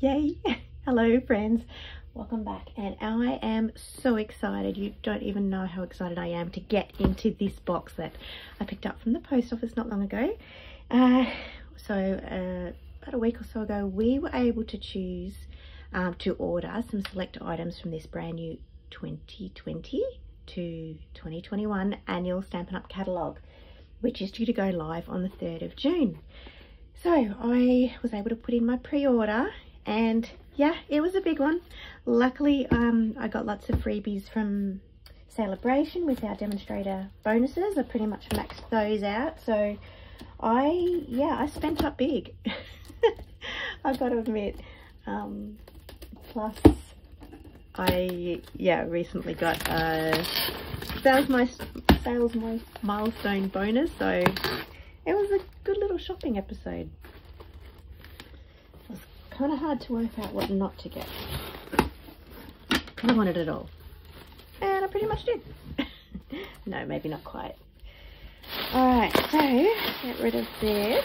Yay! Hello friends, welcome back, and I am so excited. You don't even know how excited I am to get into this box that I picked up from the post office not long ago. About a week or so ago, we were able to choose to order some select items from this brand new 2020 to 2021 annual Stampin' Up catalogue, which is due to go live on the 3rd of June. So I was able to put in my pre-order, and yeah, it was a big one. Luckily, I got lots of freebies from Celebration with our Demonstrator bonuses. I pretty much maxed those out, so I spent up big. I've got to admit. Plus, I recently got a sales milestone bonus, so it was a good little shopping episode. It was kind of hard to work out what not to get. I wanted it all, and I pretty much did. No, maybe not quite. Alright, so get rid of this.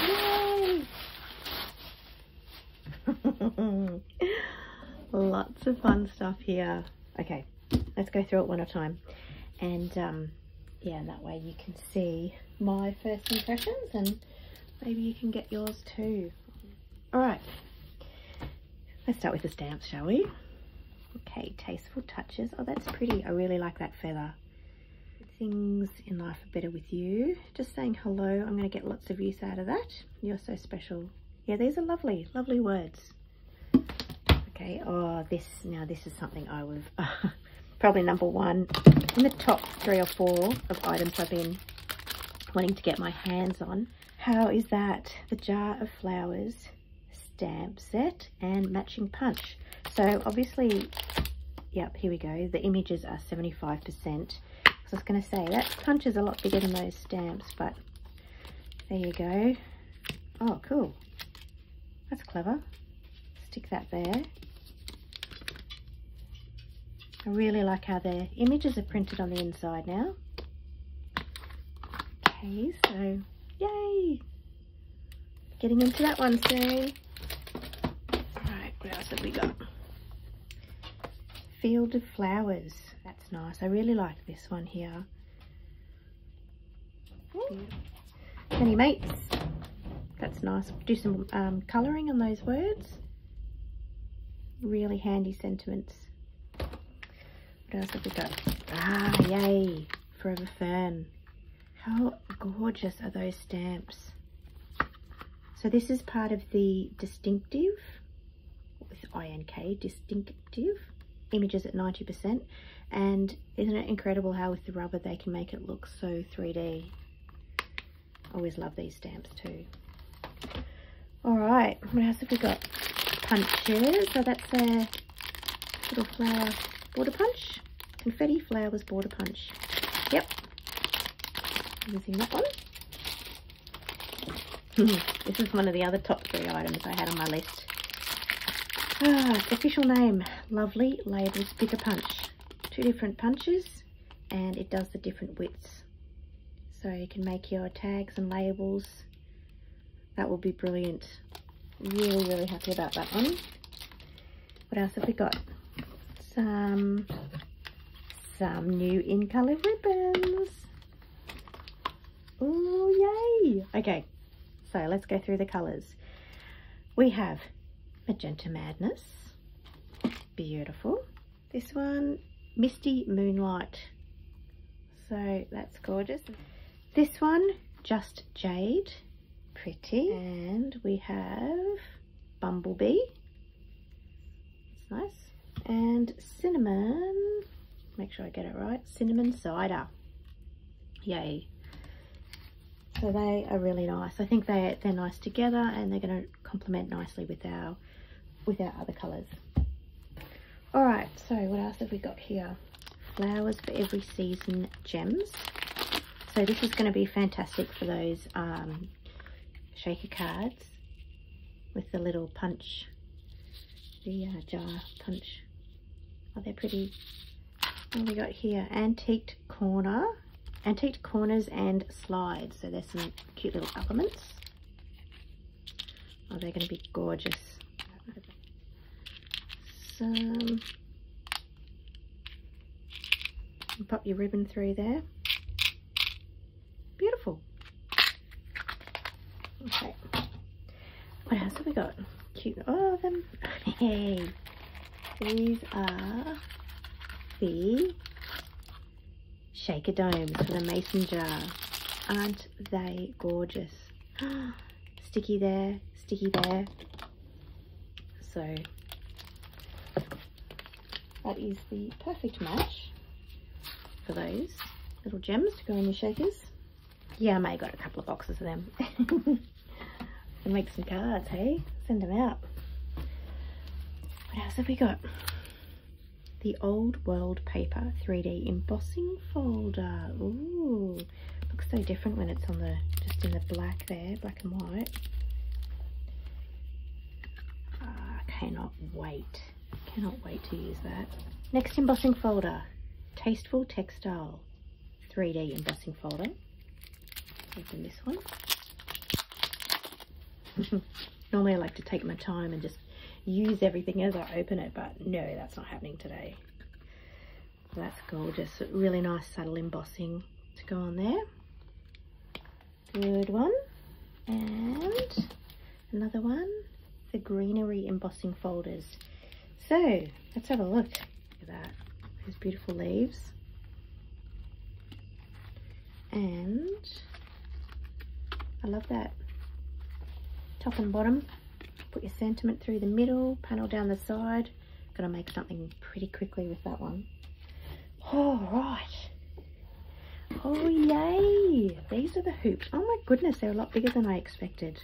Yay! Lots of fun stuff here. Okay, let's go through it one at a time, and yeah, that way you can see my first impressions and maybe you can get yours too. All right, let's start with the stamps, shall we? Okay, Tasteful Touches. Oh, that's pretty. I really like that feather. Things in life are better with you. Just saying hello. I'm going to get lots of use out of that. You're so special. Yeah, these are lovely, lovely words. Okay, oh, this is something I would probably number one in the top 3 or 4 of items I've been wanting to get my hands on. How is that? The Jar of Flowers stamp set and matching punch. So obviously, yep, here we go. The images are 75%. So I was going to say that punch is a lot bigger than those stamps, but there you go. Oh, cool. That's clever. Stick that there. I really like how the images are printed on the inside now. Okay, so yay! Getting into that one soon. Alright, what else have we got? Field of Flowers. That's nice. I really like this one here. Penny Mates. That's nice. Do some colouring on those words. Really handy sentiments. What else have we got? Ah, yay! Forever Fern. How gorgeous are those stamps? So this is part of the distinctive, with INK, distinctive, images at 90%. And isn't it incredible how with the rubber they can make it look so 3D? Always love these stamps too. Alright, what else have we got? Punches. So that's a little flower border punch. Confetti Flowers border punch. Yep. Using that one. This is one of the other top 3 items I had on my list. Official name, Lovely Label Sticker Punch. 2 different punches, and it does the different widths. So you can make your tags and labels. That will be brilliant. Really, really happy about that one. What else have we got? Some new In Color ribbons. Oh, yay! Okay, so let's go through the colours. We have Magenta Madness. Beautiful. This one, Misty Moonlight. So that's gorgeous. This one, Just Jade. Pretty. And we have Bumblebee. It's nice. And Cinnamon, make sure I get it right, Cinnamon Cider. Yay. So they are really nice. I think they're nice together, and they're going to complement nicely with our other colours. Alright, so what else have we got here? Flowers for Every Season gems. So this is going to be fantastic for those shaker cards with the little punch, the jar punch. Oh, they're pretty. What have we got here? Antiqued corners and slides. So there's some cute little elements. Oh, they're going to be gorgeous. Some. Pop your ribbon through there. Beautiful. Okay. What else have we got? Cute. Oh, them. Hey. These are the shaker domes for the mason jar. Aren't they gorgeous? Sticky there, sticky there. So that is the perfect match for those little gems to go in your shakers. Yeah, I may have got a couple of boxes of them. And make some cards, hey? Send them out. What else have we got? The Old World Paper 3D Embossing Folder. Ooh, looks so different when it's on the, just in the black there, black and white. Cannot wait to use that. Next embossing folder, Tasteful Textile 3D Embossing Folder. Open this one. Normally I like to take my time and just use everything as I open it, but no, that's not happening today. That's gorgeous. Really nice subtle embossing to go on there. Good one. And another one, the Greenery embossing folders. So let's have a look. Look at that. Those beautiful leaves. And I love that. Top and bottom. Put your sentiment through the middle, panel down the side. Gotta make something pretty quickly with that one. All right. Oh yay! These are the hoops. Oh my goodness, they're a lot bigger than I expected.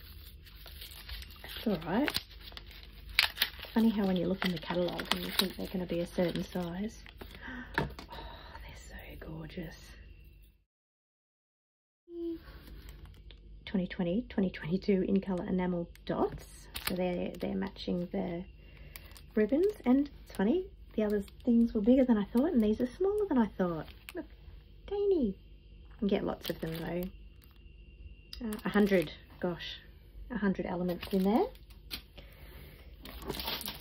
That's all right. Funny how when you look in the catalogue and you think they're going to be a certain size. Oh, they're so gorgeous. 2020, 2022 In Color Enamel dots. So they're matching the ribbons. And it's funny, the other things were bigger than I thought, and these are smaller than I thought. Look, tiny. You can get lots of them though. 100, gosh, 100 elements in there.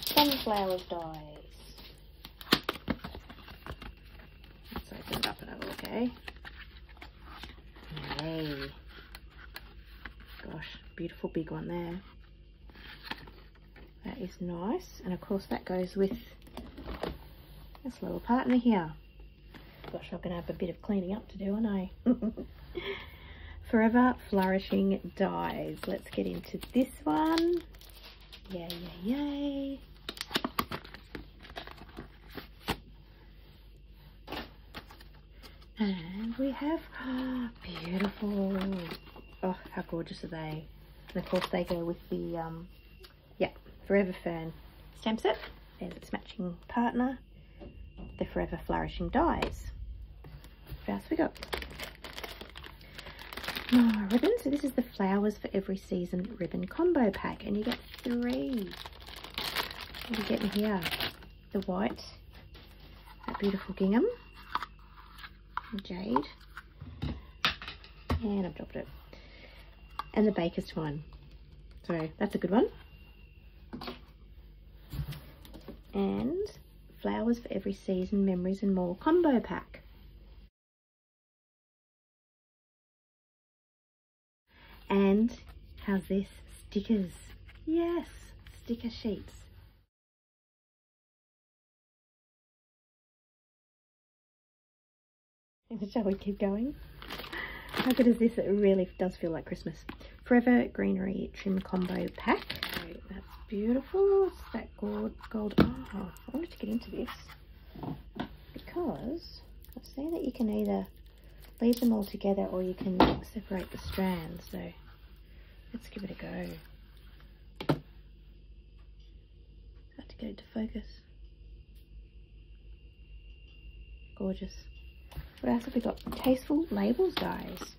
Sunflowers dies. Let's open it up and have a look, eh? Yay. Gosh, beautiful big one there. That is nice. And of course that goes with this little partner here. Gosh, I'm going to have a bit of cleaning up to do, aren't I? Forever Flourishing dies. Let's get into this one. Yay, yay, yay. And we have, beautiful. Oh, how gorgeous are they? And of course they go with the, yeah, Forever Fern stamp set. There's its matching partner, the Forever Flourishing dies. What else we got? More ribbon. So this is the Flowers for Every Season ribbon combo pack, and you get 3. What are you getting here? The white, that beautiful gingham, jade, and I've dropped it, and the baker's twine. So that's a good one. And Flowers for Every Season Memories and More combo pack. And how's this? Stickers. Yes, sticker sheets. Shall we keep going? How good is this? It really does feel like Christmas. Forever Greenery trim combo pack. So that's beautiful. It's that gold. Oh, I wanted to get into this because I've seen that you can either leave them all together or you can separate the strands. So let's give it a go. Have to get it to focus. Gorgeous. What else have we got? Tasteful Labels dies.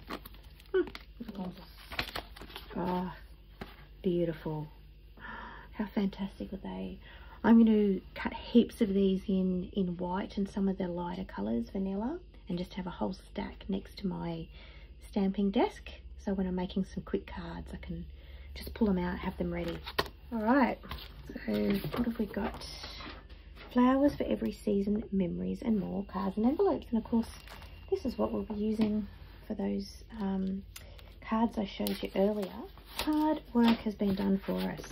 Oh, beautiful. How fantastic are they? I'm going to cut heaps of these in white and some of the lighter colours, vanilla, and just have a whole stack next to my stamping desk. So when I'm making some quick cards, I can just pull them out, have them ready. All right, so what have we got? Flowers for every season, memories and more, cards and envelopes. And of course, this is what we'll be using for those cards I showed you earlier. Hard work has been done for us.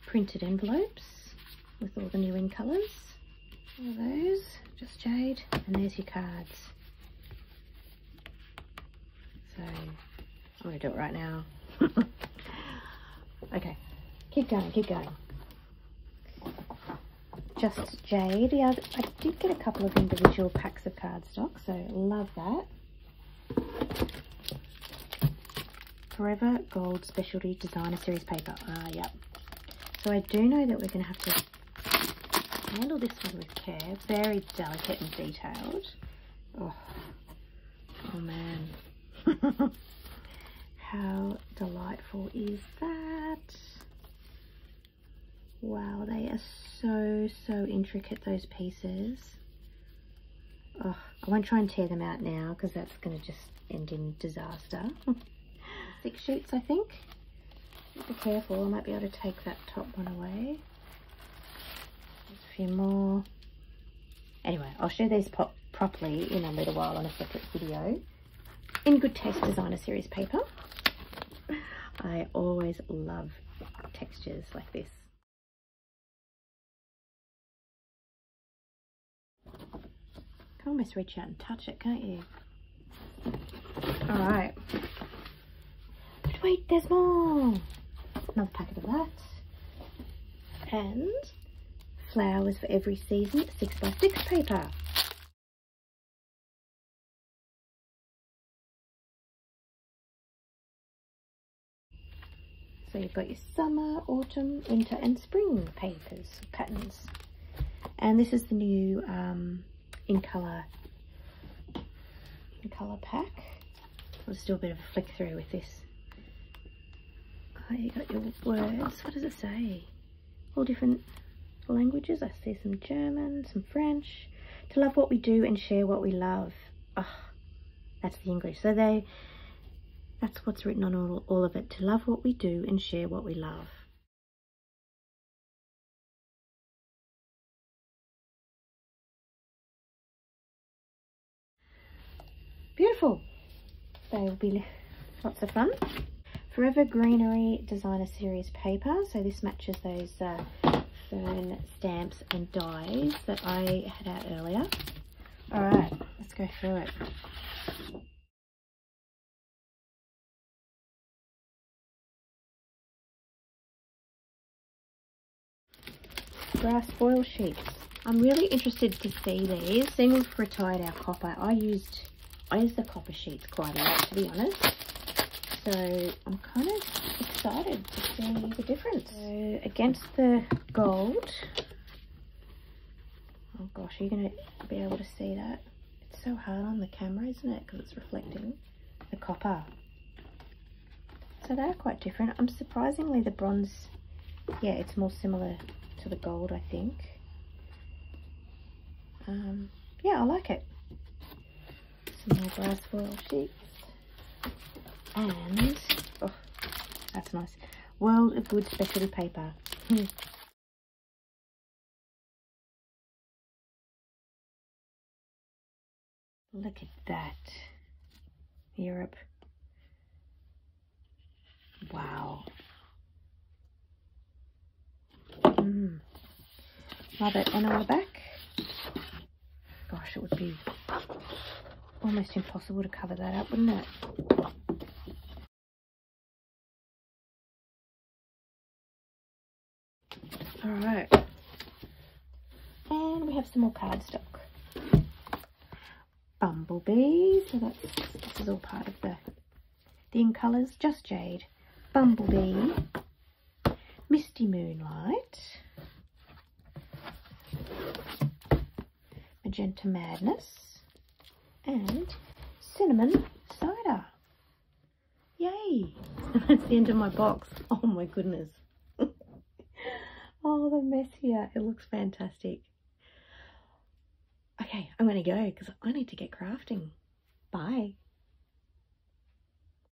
Printed envelopes with all the new in colours. All those, just jade, and there's your cards. So I'm going to do it right now. Okay, keep going, keep going. Just jade. Yeah, I did get a couple of individual packs of cardstock, so love that. Forever Gold Specialty Designer Series paper. Yep. So I do know that we're going to have to handle this one with care. Very delicate and detailed. Oh man. How delightful is that? Wow, they are so intricate, those pieces. Oh, I won't try and tear them out now because that's going to just end in disaster. 6 sheets, I think. Be careful, I might be able to take that top one away. There's a few more. Anyway, I'll show these properly in a little while on a separate video. In Good Taste Designer Series paper. I always love textures like this. You can almost reach out and touch it, can't you? Alright. But wait, there's more! Another packet of that. And flowers for every season, 6x6 paper. So you've got your summer, autumn, winter and spring papers, patterns. And this is the new In Color pack. I'll just do a bit of a flick through with this. Oh, you got your words. What does it say? All different languages. I see some German, some French. To love what we do and share what we love. Oh, that's the English. So that's what's written on all of it. To love what we do and share what we love. Beautiful. They will be lots of fun. Forever Greenery Designer Series paper. So this matches those Fern stamps and dies that I had out earlier. Alright, let's go through it. Brass foil sheets. I'm really interested to see these. Seeing we've retired our copper, I used the copper sheets quite a lot, to be honest. So I'm kind of excited to see the difference. So against the gold. Oh gosh, are you going to be able to see that? It's so hard on the camera, isn't it? Because it's reflecting the copper. So they're quite different. I'm surprisingly the bronze, yeah, it's more similar to the gold, I think. Yeah, I like it. Some more brass foil sheets. And, oh, that's nice. World of Good Specialty paper. Look at that. Europe. Wow. Love it. And on the back, gosh, it would be almost impossible to cover that up, wouldn't it? All right. And we have some more cardstock. Bumblebee. So this is all part of the In Colors, Just Jade. Bumblebee. Misty Moonlight. Magenta Madness. And Cinnamon Cider. Yay! That's the end of my box. Oh my goodness. Oh, the mess here. It looks fantastic. Okay, I'm going to go because I need to get crafting. Bye.